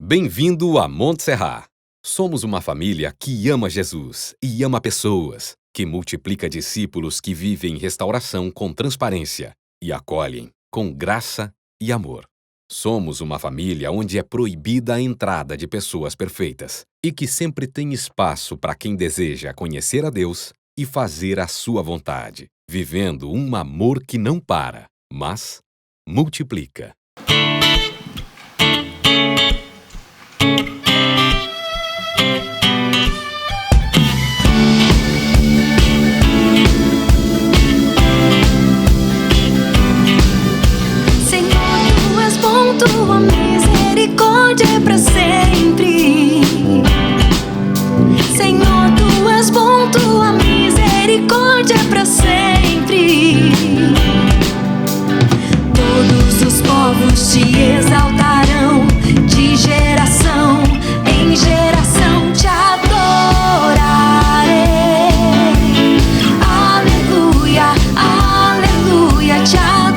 Bem-vindo a Montserrat. Somos uma família que ama Jesus e ama pessoas, que multiplica discípulos que vivem restauração com transparência e acolhem com graça e amor. Somos uma família onde é proibida a entrada de pessoas perfeitas e que sempre tem espaço para quem deseja conhecer a Deus e fazer a sua vontade, vivendo um amor que não para, mas multiplica. Tua misericórdia é pra sempre. Senhor, tu és bom, tua misericórdia é pra sempre. Todos os povos te exaltarão, de geração em geração te adorarei. Aleluia, aleluia, te adorarei.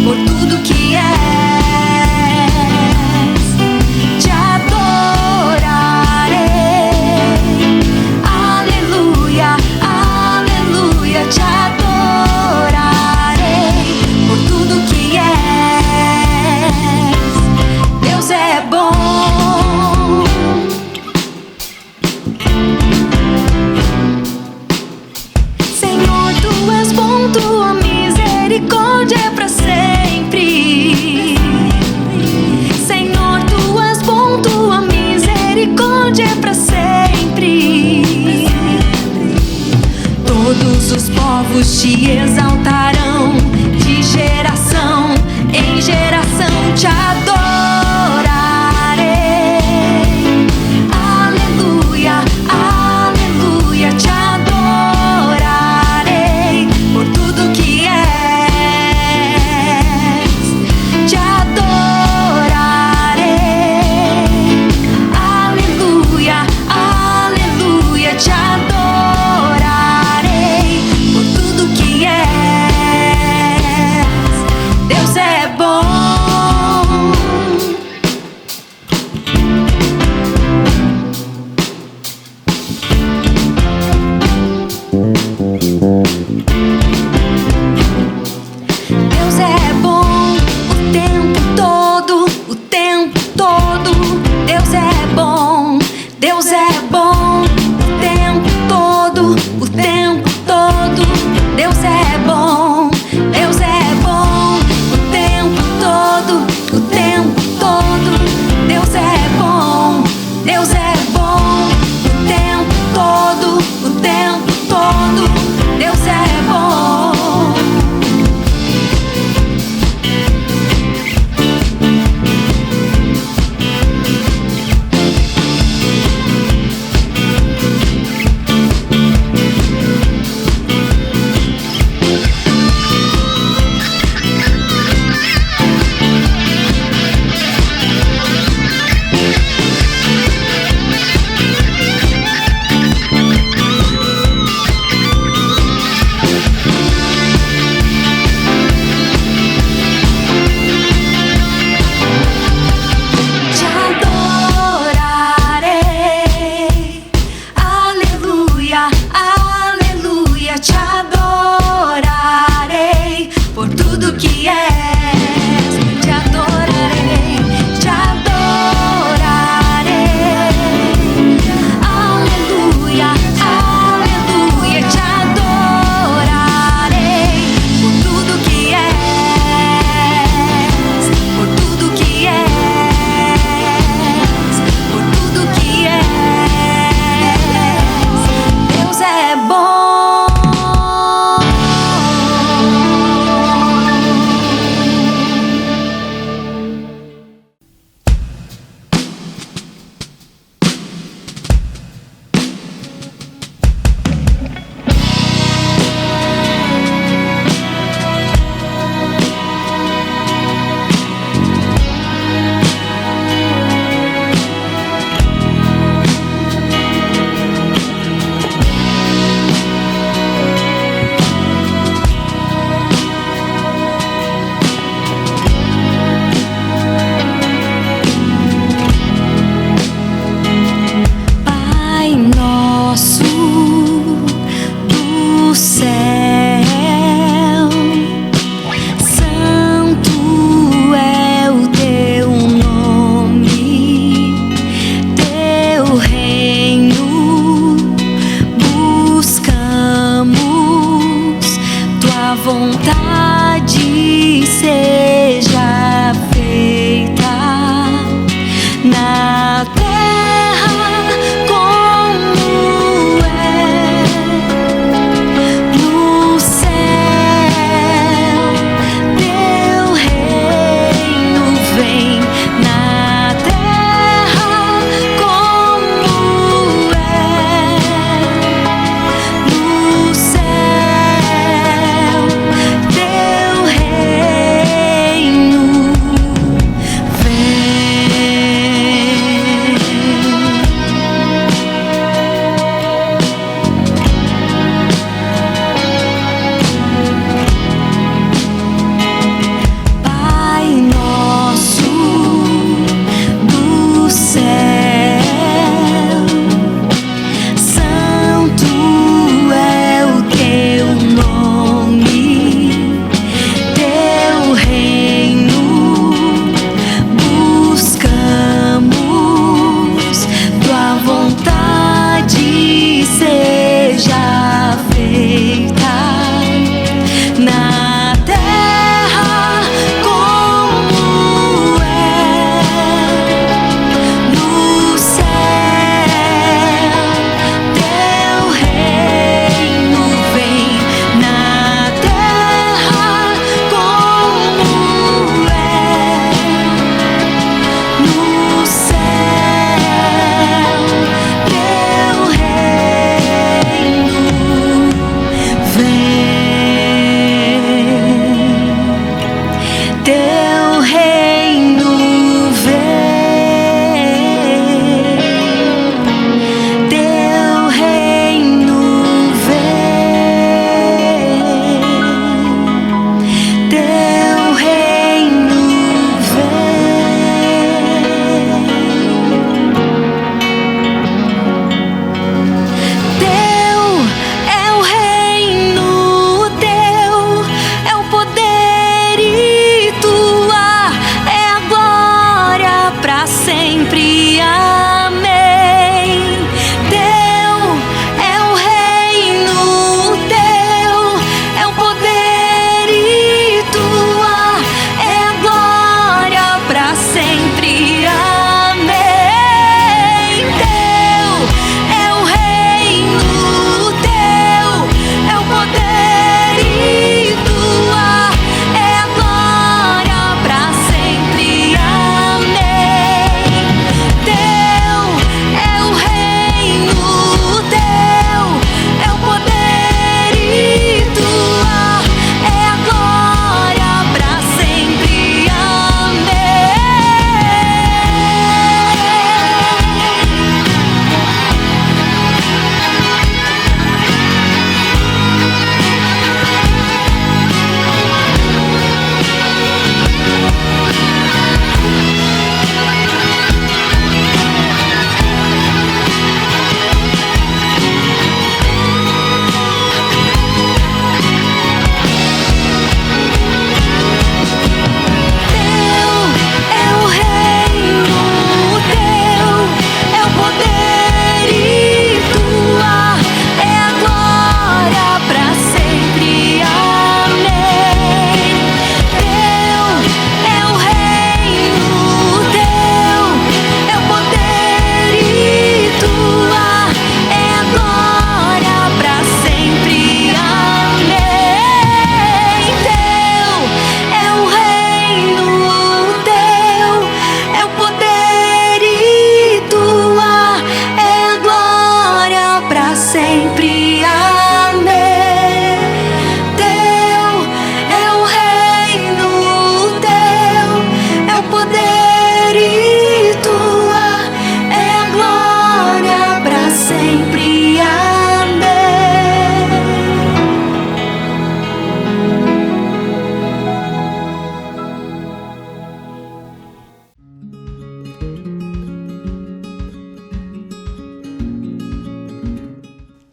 Por tudo que és, te adorarei. Aleluia, aleluia, te adorarei. Por tudo que és, Deus é bom. Senhor, tu és bom, tua misericórdia é pra sempre. Senhor, tu és bom, tua misericórdia é pra sempre. Todos os povos te exaltarão, de geração em geração te adorarei. Aleluia, aleluia, te adorarei. Por tudo que és, te adorarei. Aleluia, aleluia, te adorarei. Por tudo que és.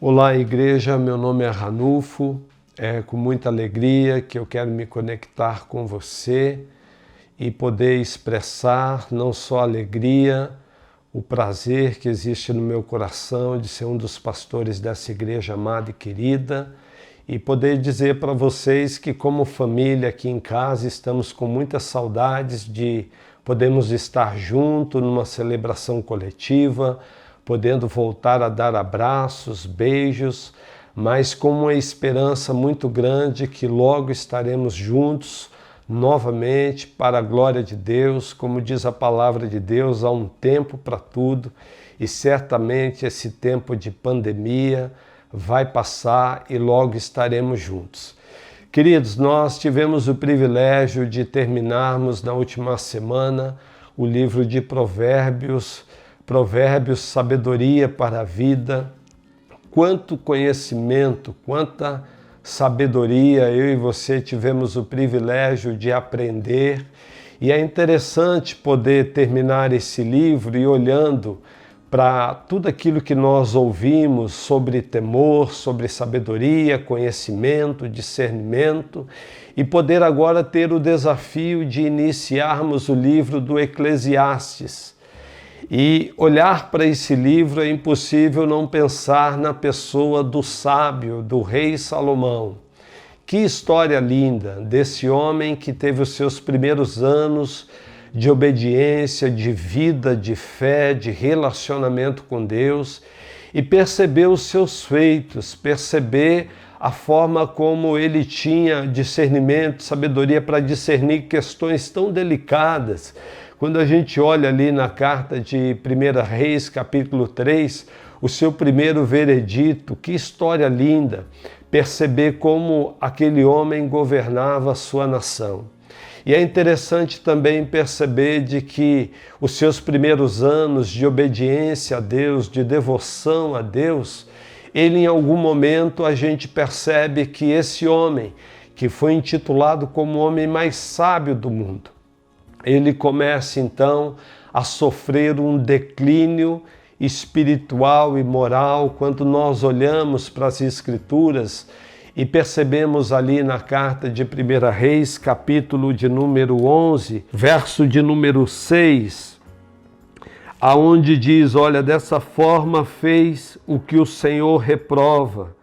Olá, igreja, meu nome é Ranulfo. É com muita alegria que eu quero me conectar com você e poder expressar não só a alegria, o prazer que existe no meu coração de ser um dos pastores dessa igreja amada e querida, e poder dizer para vocês que, como família aqui em casa, estamos com muitas saudades de podermos estar juntos numa celebração coletiva, podendo voltar a dar abraços, beijos, mas com uma esperança muito grande que logo estaremos juntos novamente para a glória de Deus. Como diz a palavra de Deus, há um tempo para tudo e certamente esse tempo de pandemia vai passar e logo estaremos juntos. Queridos, nós tivemos o privilégio de terminarmos na última semana o livro de Provérbios, sabedoria para a vida. Quanto conhecimento, quanta sabedoria eu e você tivemos o privilégio de aprender. E é interessante poder terminar esse livro e olhando para tudo aquilo que nós ouvimos sobre temor, sobre sabedoria, conhecimento, discernimento, e poder agora ter o desafio de iniciarmos o livro do Eclesiastes. E olhar para esse livro é impossível não pensar na pessoa do sábio, do rei Salomão. Que história linda desse homem que teve os seus primeiros anos de obediência, de vida, de fé, de relacionamento com Deus e perceber os seus feitos, perceber a forma como ele tinha discernimento, sabedoria para discernir questões tão delicadas. Quando a gente olha ali na carta de 1 Reis, capítulo 3, o seu primeiro veredito, que história linda, perceber como aquele homem governava a sua nação. E é interessante também perceber de que os seus primeiros anos de obediência a Deus, de devoção a Deus, ele em algum momento a gente percebe que esse homem, que foi intitulado como o homem mais sábio do mundo, ele começa então a sofrer um declínio espiritual e moral quando nós olhamos para as Escrituras e percebemos ali na carta de 1 Reis, capítulo de número 11, verso de número 6, aonde diz, olha, dessa forma fez o que o Senhor reprova,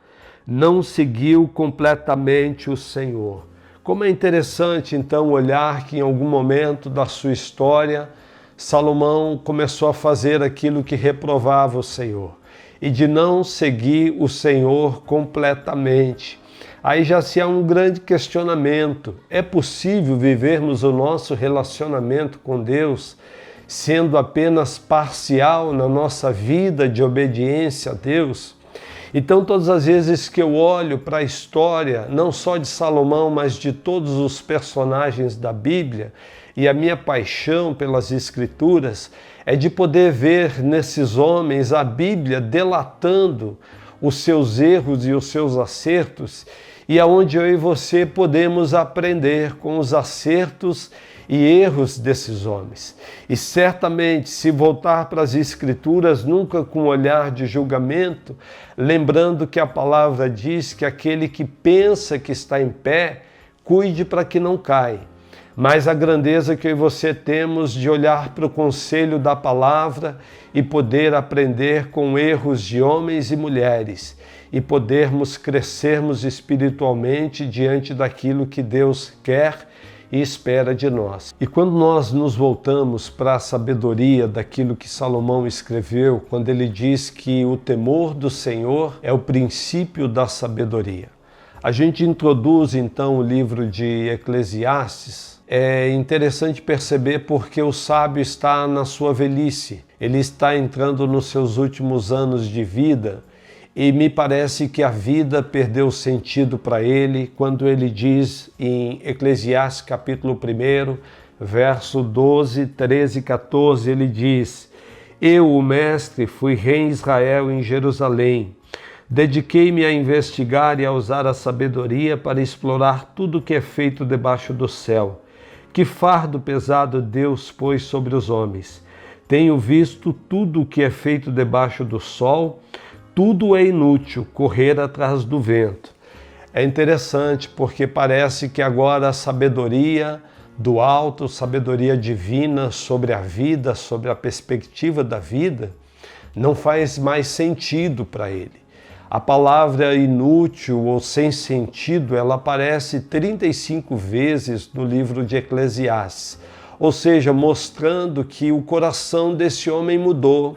não seguiu completamente o Senhor. Como é interessante, então, olhar que em algum momento da sua história, Salomão começou a fazer aquilo que reprovava o Senhor e de não seguir o Senhor completamente. Aí já se há um grande questionamento. É possível vivermos o nosso relacionamento com Deus sendo apenas parcial na nossa vida de obediência a Deus? Então, todas as vezes que eu olho para a história, não só de Salomão, mas de todos os personagens da Bíblia, e a minha paixão pelas Escrituras é de poder ver nesses homens a Bíblia delatando os seus erros e os seus acertos, e aonde eu e você podemos aprender com os acertos e erros desses homens. E certamente, se voltar para as Escrituras, nunca com um olhar de julgamento, lembrando que a palavra diz que aquele que pensa que está em pé, cuide para que não caia. Mas a grandeza que eu e você temos de olhar para o conselho da palavra e poder aprender com erros de homens e mulheres e podermos crescermos espiritualmente diante daquilo que Deus quer e espera de nós. E quando nós nos voltamos para a sabedoria daquilo que Salomão escreveu, quando ele diz que o temor do Senhor é o princípio da sabedoria. A gente introduz então o livro de Eclesiastes. É interessante perceber porque o sábio está na sua velhice, ele está entrando nos seus últimos anos de vida e me parece que a vida perdeu sentido para ele quando ele diz em Eclesiastes capítulo 1, verso 12, 13 e 14, ele diz: Eu, o mestre, fui rei em Israel em Jerusalém. Dediquei-me a investigar e a usar a sabedoria para explorar tudo o que é feito debaixo do céu. Que fardo pesado Deus pôs sobre os homens. Tenho visto tudo o que é feito debaixo do sol, tudo é inútil, correr atrás do vento. É interessante porque parece que agora a sabedoria do alto, sabedoria divina sobre a vida, sobre a perspectiva da vida, não faz mais sentido para ele. A palavra inútil ou sem sentido, ela aparece 35 vezes no livro de Eclesiastes, ou seja, mostrando que o coração desse homem mudou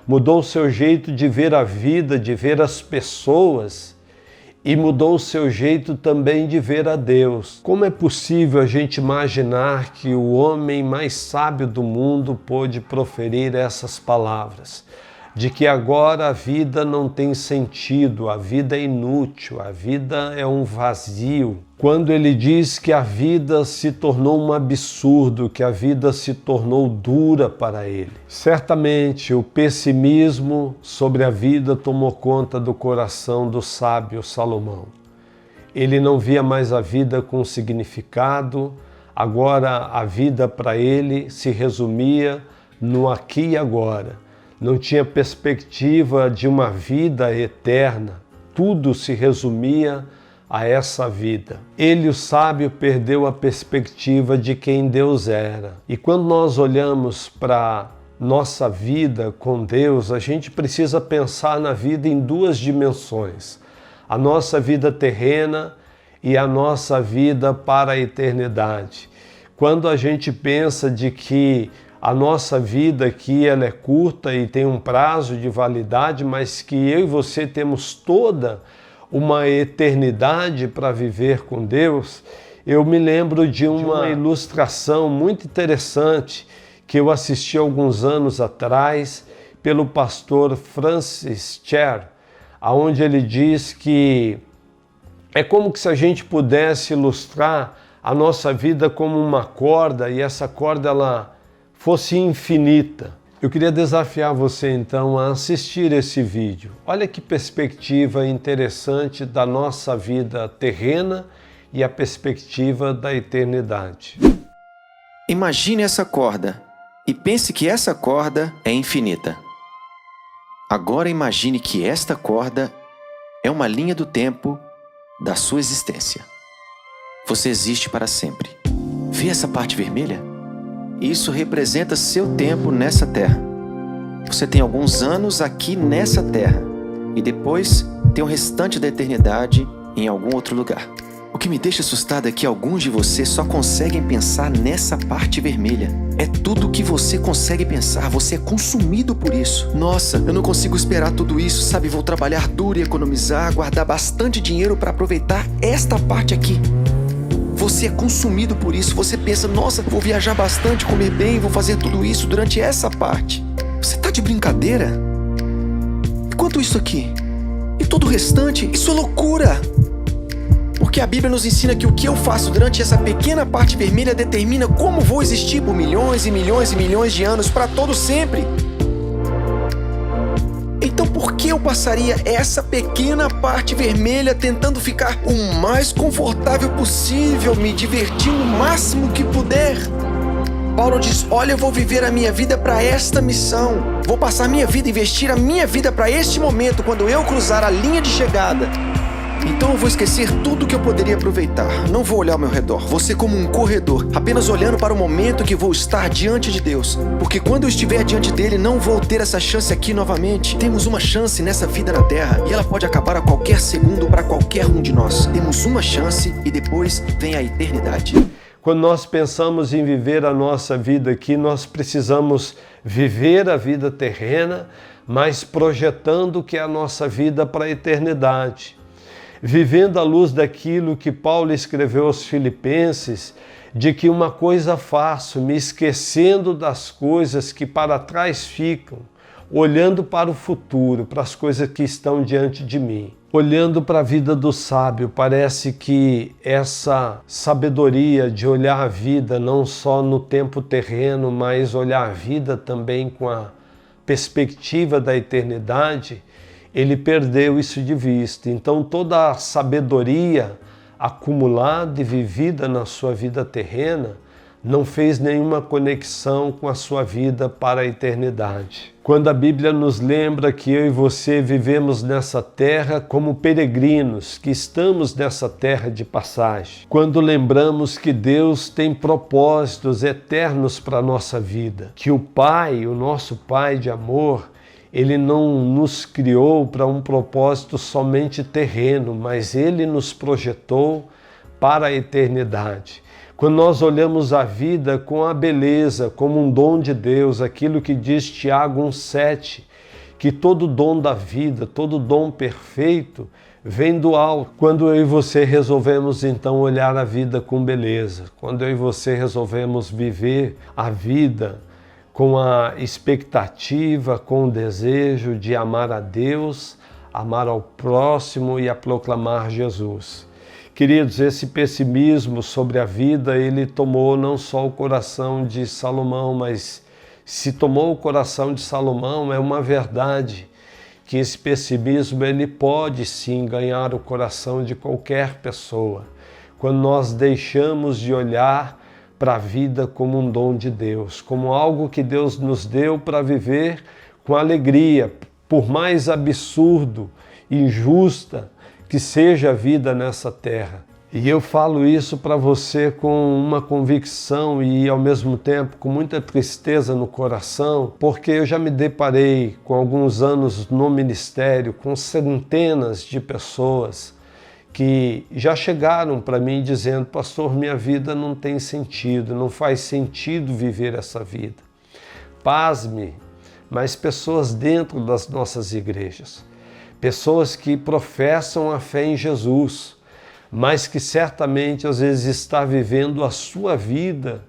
o seu jeito de ver a vida, de ver as pessoas, e mudou o seu jeito também de ver a Deus. Como é possível a gente imaginar que o homem mais sábio do mundo pôde proferir essas palavras? De que agora a vida não tem sentido, a vida é inútil, a vida é um vazio. Quando ele diz que a vida se tornou um absurdo, que a vida se tornou dura para ele. Certamente o pessimismo sobre a vida tomou conta do coração do sábio Salomão. Ele não via mais a vida com significado, agora a vida para ele se resumia no aqui e agora. Não tinha perspectiva de uma vida eterna. Tudo se resumia a essa vida. Ele, o sábio, perdeu a perspectiva de quem Deus era. E quando nós olhamos para nossa vida com Deus, a gente precisa pensar na vida em duas dimensões. A nossa vida terrena e a nossa vida para a eternidade. Quando a gente pensa de que a nossa vida aqui ela é curta e tem um prazo de validade, mas que eu e você temos toda uma eternidade para viver com Deus, eu me lembro de uma ilustração muito interessante que eu assisti alguns anos atrás pelo pastor Francis Chan, onde ele diz que é como se a gente pudesse ilustrar a nossa vida como uma corda e essa corda ela fosse infinita. Eu queria desafiar você então a assistir esse vídeo. Olha que perspectiva interessante da nossa vida terrena e a perspectiva da eternidade. Imagine essa corda e pense que essa corda é infinita. Agora imagine que esta corda é uma linha do tempo da sua existência. Você existe para sempre. Vê essa parte vermelha? Isso representa seu tempo nessa terra. Você tem alguns anos aqui nessa terra e depois tem o restante da eternidade em algum outro lugar. O que me deixa assustado é que alguns de vocês só conseguem pensar nessa parte vermelha. É tudo o que você consegue pensar, você é consumido por isso. Nossa, eu não consigo esperar tudo isso, sabe? Vou trabalhar duro e economizar, guardar bastante dinheiro para aproveitar esta parte aqui. Você é consumido por isso, você pensa, nossa, vou viajar bastante, comer bem, vou fazer tudo isso durante essa parte. Você tá de brincadeira? E quanto isso aqui? E todo o restante? Isso é loucura! Porque a Bíblia nos ensina que o que eu faço durante essa pequena parte vermelha determina como vou existir por milhões e milhões e milhões de anos para todo sempre. Então por que eu passaria essa pequena parte vermelha tentando ficar o mais confortável possível, me divertindo o máximo que puder? Paulo diz, olha, eu vou viver a minha vida para esta missão. Vou passar a minha vida, investir a minha vida para este momento, quando eu cruzar a linha de chegada. Então eu vou esquecer tudo que eu poderia aproveitar. Não vou olhar ao meu redor. Vou ser como um corredor, apenas olhando para o momento que vou estar diante de Deus. Porque quando eu estiver diante dele, não vou ter essa chance aqui novamente. Temos uma chance nessa vida na Terra e ela pode acabar a qualquer segundo para qualquer um de nós. Temos uma chance e depois vem a eternidade. Quando nós pensamos em viver a nossa vida aqui, nós precisamos viver a vida terrena, mas projetando que é a nossa vida para a eternidade. Vivendo à luz daquilo que Paulo escreveu aos Filipenses, de que uma coisa faço, me esquecendo das coisas que para trás ficam, olhando para o futuro, para as coisas que estão diante de mim. Olhando para a vida do sábio, parece que essa sabedoria de olhar a vida não só no tempo terreno, mas olhar a vida também com a perspectiva da eternidade, ele perdeu isso de vista. Então toda a sabedoria acumulada e vivida na sua vida terrena não fez nenhuma conexão com a sua vida para a eternidade. Quando a Bíblia nos lembra que eu e você vivemos nessa terra como peregrinos, que estamos nessa terra de passagem. Quando lembramos que Deus tem propósitos eternos para a nossa vida, que o Pai, o nosso Pai de amor, Ele não nos criou para um propósito somente terreno, mas Ele nos projetou para a eternidade. Quando nós olhamos a vida com a beleza, como um dom de Deus, aquilo que diz Tiago 1,7, que todo dom da vida, todo dom perfeito, vem do alto. Quando eu e você resolvemos então olhar a vida com beleza, quando eu e você resolvemos viver a vida com a expectativa, com o desejo de amar a Deus, amar ao próximo e a proclamar Jesus. Queridos, esse pessimismo sobre a vida, ele tomou não só o coração de Salomão, mas se tomou o coração de Salomão, é uma verdade que esse pessimismo ele pode sim ganhar o coração de qualquer pessoa. Quando nós deixamos de olhar para a vida como um dom de Deus, como algo que Deus nos deu para viver com alegria, por mais absurdo, injusta que seja a vida nessa terra. E eu falo isso para você com uma convicção e ao mesmo tempo com muita tristeza no coração, porque eu já me deparei com alguns anos no ministério, com centenas de pessoas que já chegaram para mim dizendo: pastor, minha vida não tem sentido, não faz sentido viver essa vida. Pasme, mas pessoas dentro das nossas igrejas, pessoas que professam a fé em Jesus, mas que certamente às vezes está vivendo a sua vida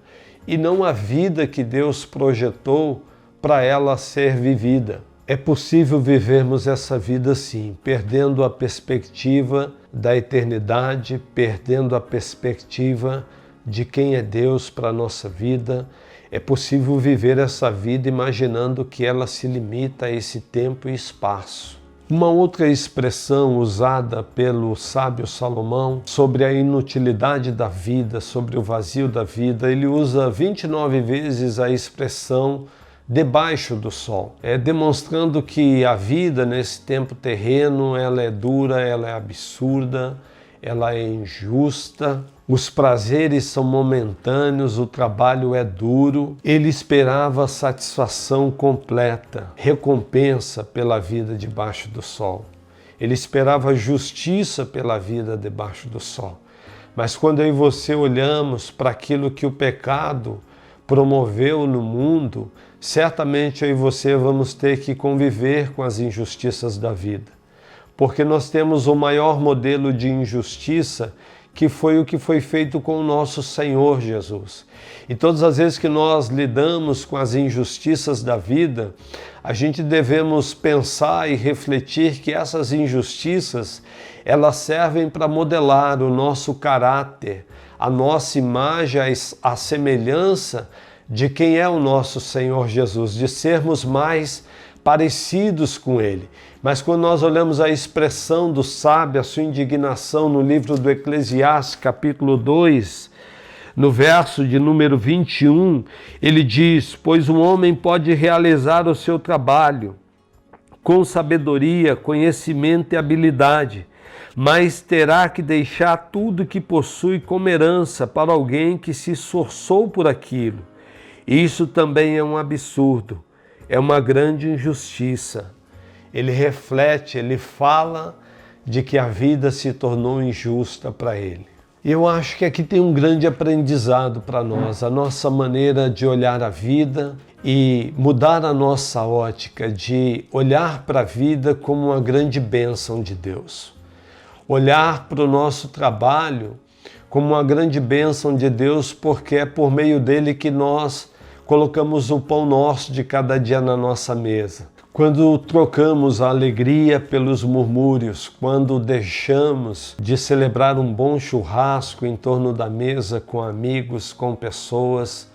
e não a vida que Deus projetou para ela ser vivida. É possível vivermos essa vida sim, perdendo a perspectiva da eternidade, perdendo a perspectiva de quem é Deus para a nossa vida. É possível viver essa vida imaginando que ela se limita a esse tempo e espaço. Uma outra expressão usada pelo sábio Salomão sobre a inutilidade da vida, sobre o vazio da vida, ele usa 29 vezes a expressão debaixo do sol, demonstrando que a vida nesse tempo terreno, ela é dura, ela é absurda, ela é injusta, os prazeres são momentâneos, o trabalho é duro. Ele esperava satisfação completa, recompensa pela vida debaixo do sol. Ele esperava justiça pela vida debaixo do sol. Mas quando eu e você olhamos para aquilo que o pecado promoveu no mundo, certamente eu e você vamos ter que conviver com as injustiças da vida. Porque nós temos o maior modelo de injustiça, que foi o que foi feito com o nosso Senhor Jesus. E todas as vezes que nós lidamos com as injustiças da vida, a gente devemos pensar e refletir que essas injustiças, elas servem para modelar o nosso caráter, a nossa imagem, a semelhança de quem é o nosso Senhor Jesus, de sermos mais parecidos com Ele. Mas quando nós olhamos a expressão do sábio, a sua indignação no livro do Eclesiastes, capítulo 2, no verso de número 21, ele diz: pois um homem pode realizar o seu trabalho com sabedoria, conhecimento e habilidade, mas terá que deixar tudo que possui como herança para alguém que se esforçou por aquilo. Isso também é um absurdo, é uma grande injustiça. Ele reflete, ele fala de que a vida se tornou injusta para ele. E eu acho que aqui tem um grande aprendizado para nós, a nossa maneira de olhar a vida e mudar a nossa ótica, de olhar para a vida como uma grande bênção de Deus. Olhar para o nosso trabalho como uma grande bênção de Deus, porque é por meio dele que nós colocamos o pão nosso de cada dia na nossa mesa. Quando trocamos a alegria pelos murmúrios, quando deixamos de celebrar um bom churrasco em torno da mesa com amigos, com pessoas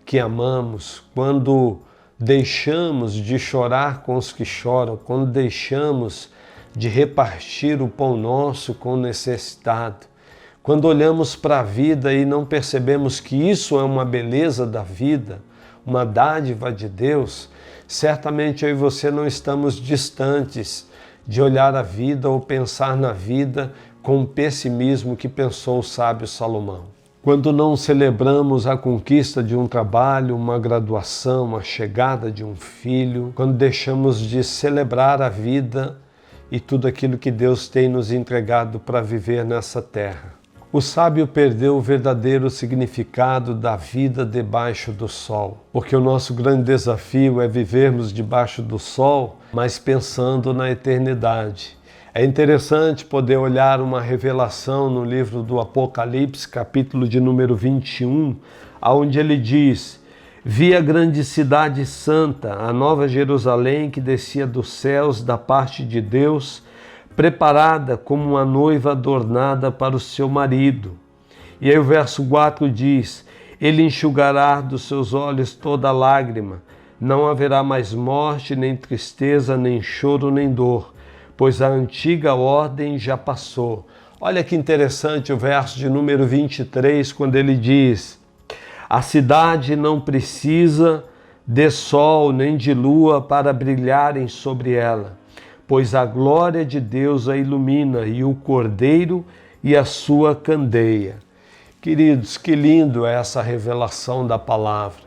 que amamos, quando deixamos de chorar com os que choram, quando deixamos de repartir o pão nosso com o necessitado, Quando olhamos para a vida e não percebemos que isso é uma beleza da vida, uma dádiva de Deus, certamente eu e você não estamos distantes de olhar a vida ou pensar na vida com o pessimismo que pensou o sábio Salomão. Quando não celebramos a conquista de um trabalho, uma graduação, a chegada de um filho, quando deixamos de celebrar a vida e tudo aquilo que Deus tem nos entregado para viver nessa terra. O sábio perdeu o verdadeiro significado da vida debaixo do sol, porque o nosso grande desafio é vivermos debaixo do sol, mas pensando na eternidade. É interessante poder olhar uma revelação no livro do Apocalipse, capítulo de número 21, onde ele diz: vi a grande cidade santa, a nova Jerusalém, que descia dos céus da parte de Deus, preparada como uma noiva adornada para o seu marido. E aí o verso 4 diz: ele enxugará dos seus olhos toda lágrima, não haverá mais morte, nem tristeza, nem choro, nem dor, pois a antiga ordem já passou. Olha que interessante o verso de número 23, quando ele diz: a cidade não precisa de sol nem de lua para brilharem sobre ela, pois a glória de Deus a ilumina, e o Cordeiro e a sua candeia. Queridos, que lindo é essa revelação da palavra,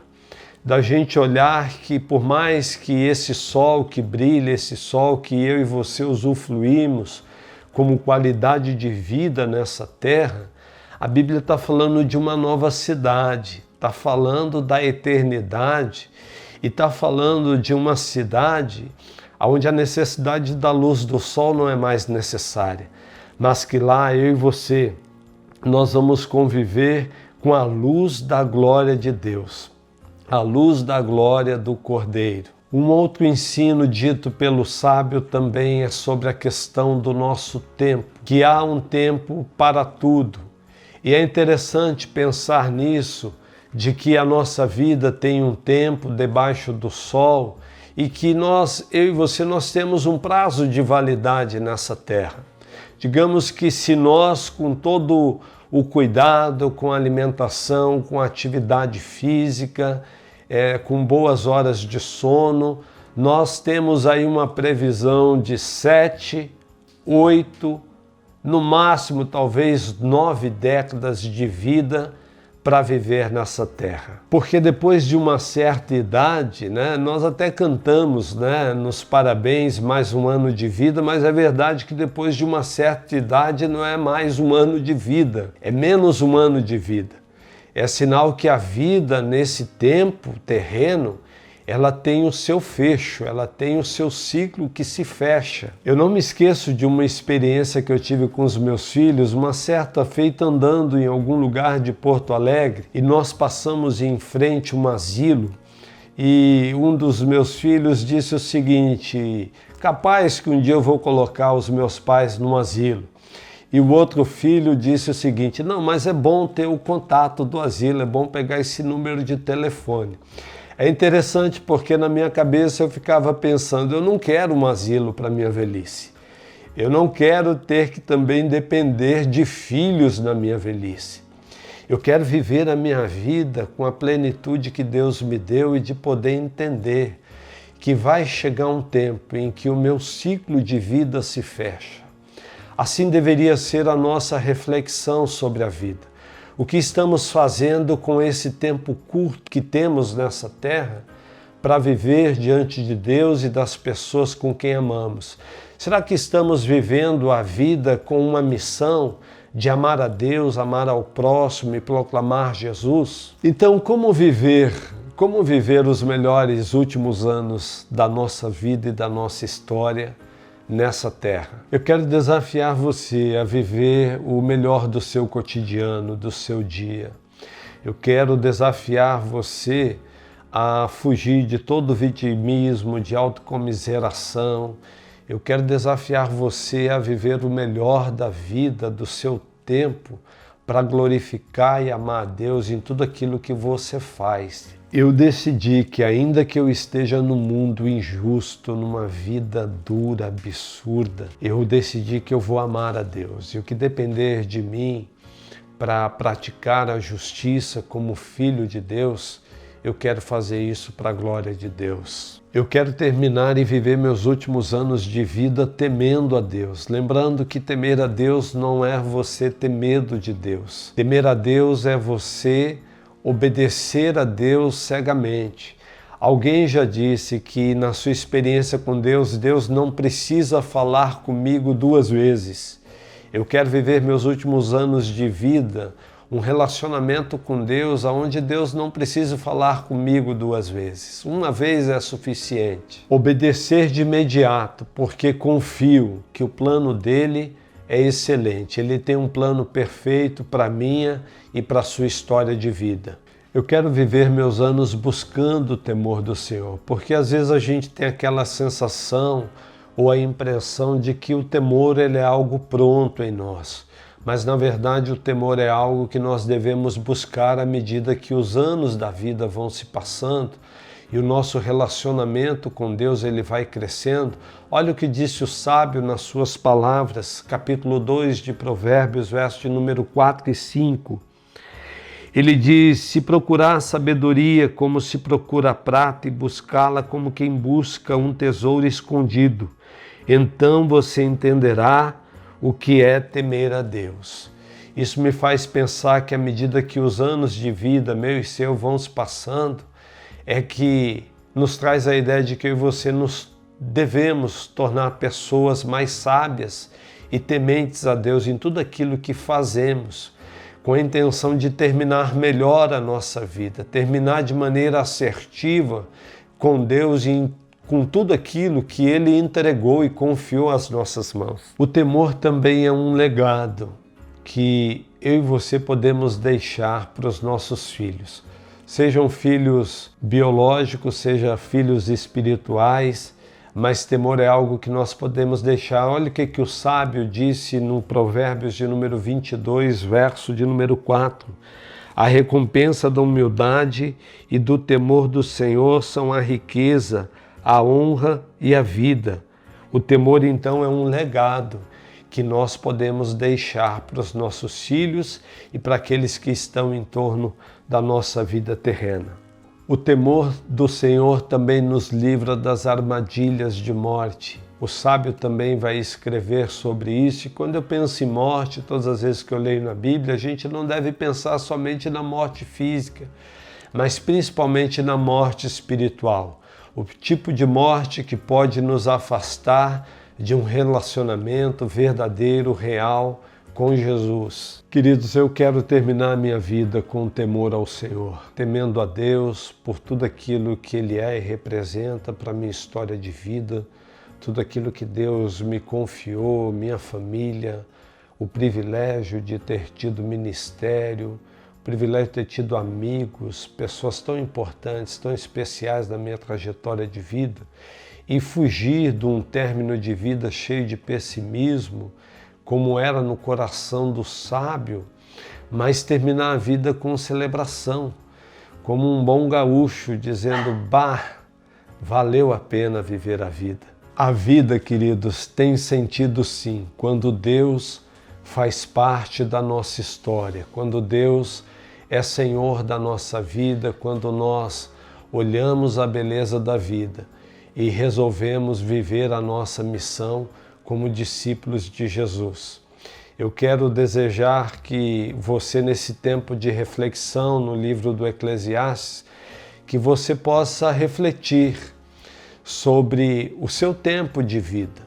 da gente olhar que por mais que esse sol que brilha, esse sol que eu e você usufruímos como qualidade de vida nessa terra, a Bíblia está falando de uma nova cidade, está falando da eternidade e está falando de uma cidade onde a necessidade da luz do sol não é mais necessária, mas que lá eu e você, nós vamos conviver com a luz da glória de Deus, a luz da glória do Cordeiro. Um outro ensino dito pelo sábio também é sobre a questão do nosso tempo, que há um tempo para tudo. E é interessante pensar nisso, de que a nossa vida tem um tempo debaixo do sol, e que eu e você, nós temos um prazo de validade nessa terra. Digamos que se nós, com todo o cuidado, com a alimentação, com a atividade física, com boas horas de sono, nós temos aí uma previsão de 7, 8, no máximo talvez 9 décadas de vida para viver nessa terra. Porque depois de uma certa idade, nós até cantamos nos parabéns mais um ano de vida, mas é verdade que depois de uma certa idade não é mais um ano de vida, é menos um ano de vida. É sinal que a vida nesse tempo terreno, ela tem o seu fecho, ela tem o seu ciclo que se fecha. Eu não me esqueço de uma experiência que eu tive com os meus filhos, uma certa feita andando em algum lugar de Porto Alegre, e nós passamos em frente a um asilo, e um dos meus filhos disse o seguinte: capaz que um dia eu vou colocar os meus pais num asilo. E o outro filho disse o seguinte: não, mas é bom ter o contato do asilo, é bom pegar esse número de telefone. É interessante porque na minha cabeça eu ficava pensando, eu não quero um asilo para minha velhice. Eu não quero ter que também depender de filhos na minha velhice. Eu quero viver a minha vida com a plenitude que Deus me deu e de poder entender que vai chegar um tempo em que o meu ciclo de vida se fecha. Assim deveria ser a nossa reflexão sobre a vida. O que estamos fazendo com esse tempo curto que temos nessa terra para viver diante de Deus e das pessoas com quem amamos? Será que estamos vivendo a vida com uma missão de amar a Deus, amar ao próximo e proclamar Jesus? Então, como viver os melhores últimos anos da nossa vida e da nossa história nessa terra? Eu quero desafiar você a viver o melhor do seu cotidiano, do seu dia. Eu quero desafiar você a fugir de todo vitimismo, de autocomiseração. Eu quero desafiar você a viver o melhor da vida, do seu tempo, para glorificar e amar a Deus em tudo aquilo que você faz. Eu decidi que ainda que eu esteja num mundo injusto, numa vida dura, absurda, eu decidi que eu vou amar a Deus. E o que depender de mim, para praticar a justiça como filho de Deus, eu quero fazer isso para a glória de Deus. Eu quero terminar e viver meus últimos anos de vida temendo a Deus. Lembrando que temer a Deus não é você ter medo de Deus. Temer a Deus é você obedecer a Deus cegamente. Alguém já disse que na sua experiência com Deus, Deus não precisa falar comigo 2 vezes. Eu quero viver meus últimos anos de vida um relacionamento com Deus onde Deus não precisa falar comigo 2 vezes. Uma vez é suficiente. Obedecer de imediato, porque confio que o plano dele é excelente. Ele tem um plano perfeito para a minha e para a sua história de vida. Eu quero viver meus anos buscando o temor do Senhor, porque às vezes a gente tem aquela sensação ou a impressão de que o temor ele é algo pronto em nós. Mas, na verdade, o temor é algo que nós devemos buscar à medida que os anos da vida vão se passando e o nosso relacionamento com Deus ele vai crescendo. Olha o que disse o sábio nas suas palavras, capítulo 2 de Provérbios, verso de número 4 e 5. Ele diz, se procurar a sabedoria como se procura a prata e buscá-la como quem busca um tesouro escondido, então você entenderá o que é temer a Deus. Isso me faz pensar que à medida que os anos de vida, meu e seu, vão se passando, é que nos traz a ideia de que eu e você nos devemos tornar pessoas mais sábias e tementes a Deus em tudo aquilo que fazemos, com a intenção de terminar melhor a nossa vida, terminar de maneira assertiva com Deus e com tudo aquilo que Ele entregou e confiou às nossas mãos. O temor também é um legado que eu e você podemos deixar para os nossos filhos. Sejam filhos biológicos, sejam filhos espirituais, mas temor é algo que nós podemos deixar. Olha o que o sábio disse no Provérbios de número 22, verso de número 4. A recompensa da humildade e do temor do Senhor são a riqueza, a honra e a vida. O temor, então, é um legado que nós podemos deixar para os nossos filhos e para aqueles que estão em torno da nossa vida terrena. O temor do Senhor também nos livra das armadilhas de morte. O sábio também vai escrever sobre isso, e quando eu penso em morte, todas as vezes que eu leio na Bíblia, a gente não deve pensar somente na morte física, mas principalmente na morte espiritual. O tipo de morte que pode nos afastar de um relacionamento verdadeiro, real, com Jesus. Queridos, eu quero terminar a minha vida com temor ao Senhor, temendo a Deus por tudo aquilo que Ele é e representa para a minha história de vida, tudo aquilo que Deus me confiou, minha família, o privilégio de ter tido ministério, o privilégio de ter tido amigos, pessoas tão importantes, tão especiais na minha trajetória de vida, e fugir de um término de vida cheio de pessimismo, como era no coração do sábio, mas terminar a vida com celebração, como um bom gaúcho dizendo, bah, valeu a pena viver a vida. A vida, queridos, tem sentido sim, quando Deus faz parte da nossa história, quando Deus é Senhor da nossa vida, quando nós olhamos a beleza da vida e resolvemos viver a nossa missão como discípulos de Jesus. Eu quero desejar que você, nesse tempo de reflexão no livro do Eclesiastes, que você possa refletir sobre o seu tempo de vida,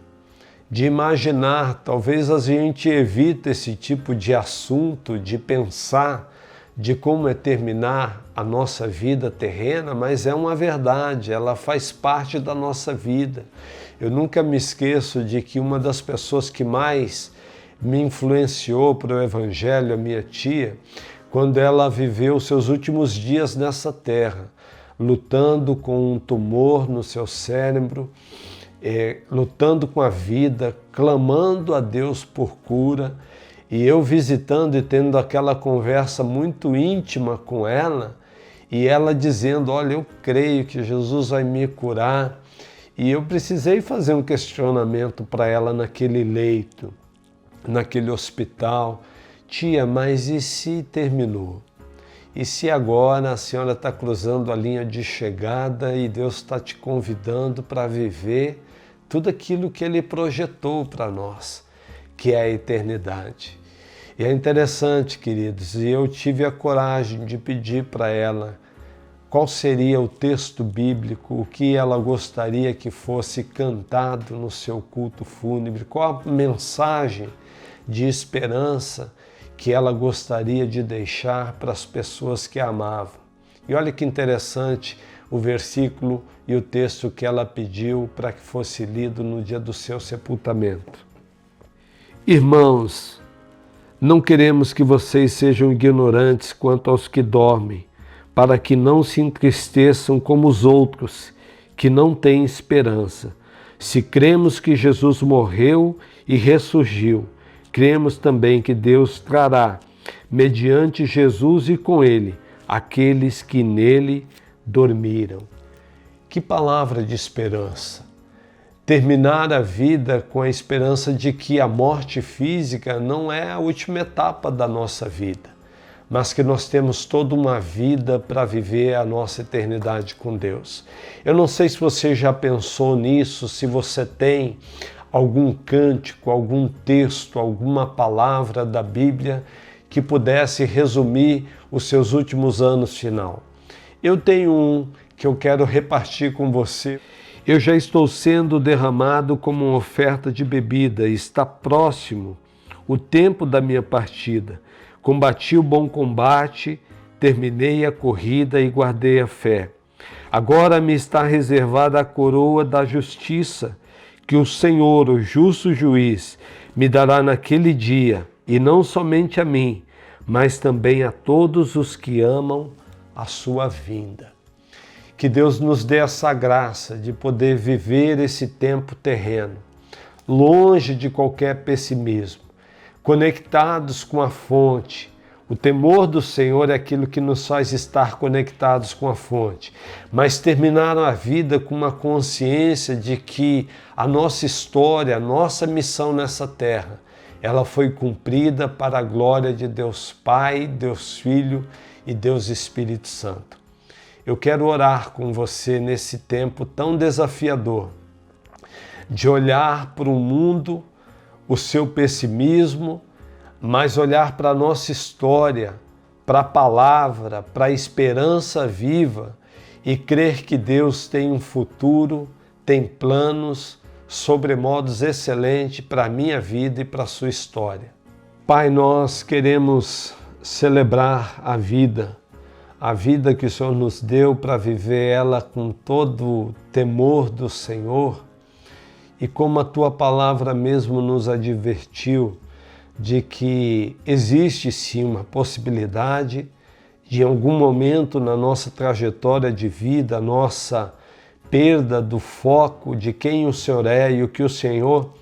de imaginar, talvez a gente evite esse tipo de assunto, de pensar de como é terminar a nossa vida terrena, mas é uma verdade, ela faz parte da nossa vida. Eu nunca me esqueço de que uma das pessoas que mais me influenciou para o Evangelho, a minha tia, quando ela viveu seus últimos dias nessa terra, lutando com um tumor no seu cérebro, lutando com a vida, clamando a Deus por cura, e eu visitando e tendo aquela conversa muito íntima com ela, e ela dizendo, olha, eu creio que Jesus vai me curar, e eu precisei fazer um questionamento para ela naquele leito, naquele hospital, tia, mas e se terminou? E se agora a senhora está cruzando a linha de chegada e Deus está te convidando para viver tudo aquilo que Ele projetou para nós, que é a eternidade? E é interessante, queridos, e eu tive a coragem de pedir para ela qual seria o texto bíblico, o que ela gostaria que fosse cantado no seu culto fúnebre, qual a mensagem de esperança que ela gostaria de deixar para as pessoas que a amavam. E olha que interessante o versículo e o texto que ela pediu para que fosse lido no dia do seu sepultamento. Irmãos, não queremos que vocês sejam ignorantes quanto aos que dormem, para que não se entristeçam como os outros, que não têm esperança. Se cremos que Jesus morreu e ressurgiu, cremos também que Deus trará, mediante Jesus e com Ele, aqueles que nele dormiram. Que palavra de esperança! Terminar a vida com a esperança de que a morte física não é a última etapa da nossa vida, mas que nós temos toda uma vida para viver a nossa eternidade com Deus. Eu não sei se você já pensou nisso, se você tem algum cântico, algum texto, alguma palavra da Bíblia que pudesse resumir os seus últimos anos final. Eu tenho um que eu quero repartir com você. Eu já estou sendo derramado como uma oferta de bebida, e está próximo o tempo da minha partida. Combati o bom combate, terminei a corrida e guardei a fé. Agora me está reservada a coroa da justiça, que o Senhor, o justo juiz, me dará naquele dia, e não somente a mim, mas também a todos os que amam a sua vinda. Que Deus nos dê essa graça de poder viver esse tempo terreno, longe de qualquer pessimismo, conectados com a fonte. O temor do Senhor é aquilo que nos faz estar conectados com a fonte, mas terminar a vida com uma consciência de que a nossa história, a nossa missão nessa terra, ela foi cumprida para a glória de Deus Pai, Deus Filho e Deus Espírito Santo. Eu quero orar com você nesse tempo tão desafiador, de olhar para o mundo, o seu pessimismo, mas olhar para a nossa história, para a palavra, para a esperança viva e crer que Deus tem um futuro, tem planos sobremodos excelentes para a minha vida e para a sua história. Pai, nós queremos celebrar a vida que o Senhor nos deu para viver ela com todo o temor do Senhor, e como a Tua palavra mesmo nos advertiu, de que existe sim uma possibilidade de em algum momento na nossa trajetória de vida, a nossa perda do foco de quem o Senhor é e o que o Senhor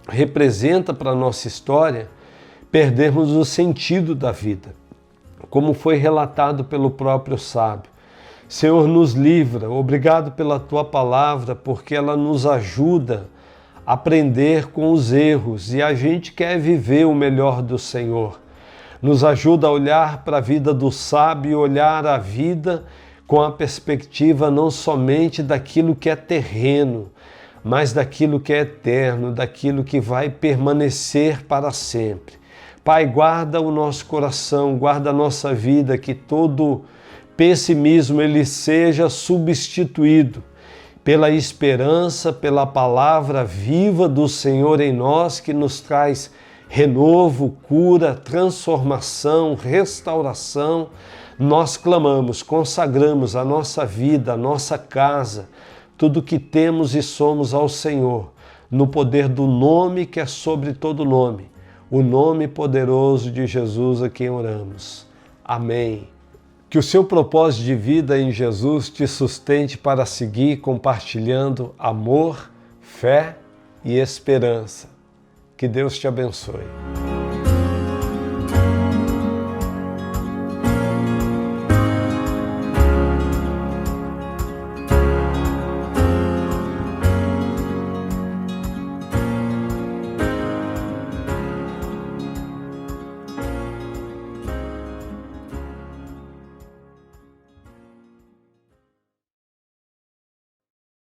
representa para a nossa história, perdermos o sentido da vida, como foi relatado pelo próprio sábio. Senhor, nos livra, obrigado pela Tua palavra, porque ela nos ajuda a aprender com os erros, e a gente quer viver o melhor do Senhor. Nos ajuda a olhar para a vida do sábio e olhar a vida com a perspectiva não somente daquilo que é terreno, mas daquilo que é eterno, daquilo que vai permanecer para sempre. Pai, guarda o nosso coração, guarda a nossa vida, que todo pessimismo ele seja substituído pela esperança, pela palavra viva do Senhor em nós, que nos traz renovo, cura, transformação, restauração. Nós clamamos, consagramos a nossa vida, a nossa casa, tudo que temos e somos ao Senhor, no poder do nome que é sobre todo nome, o nome poderoso de Jesus a quem oramos. Amém. Que o seu propósito de vida em Jesus te sustente para seguir compartilhando amor, fé e esperança. Que Deus te abençoe.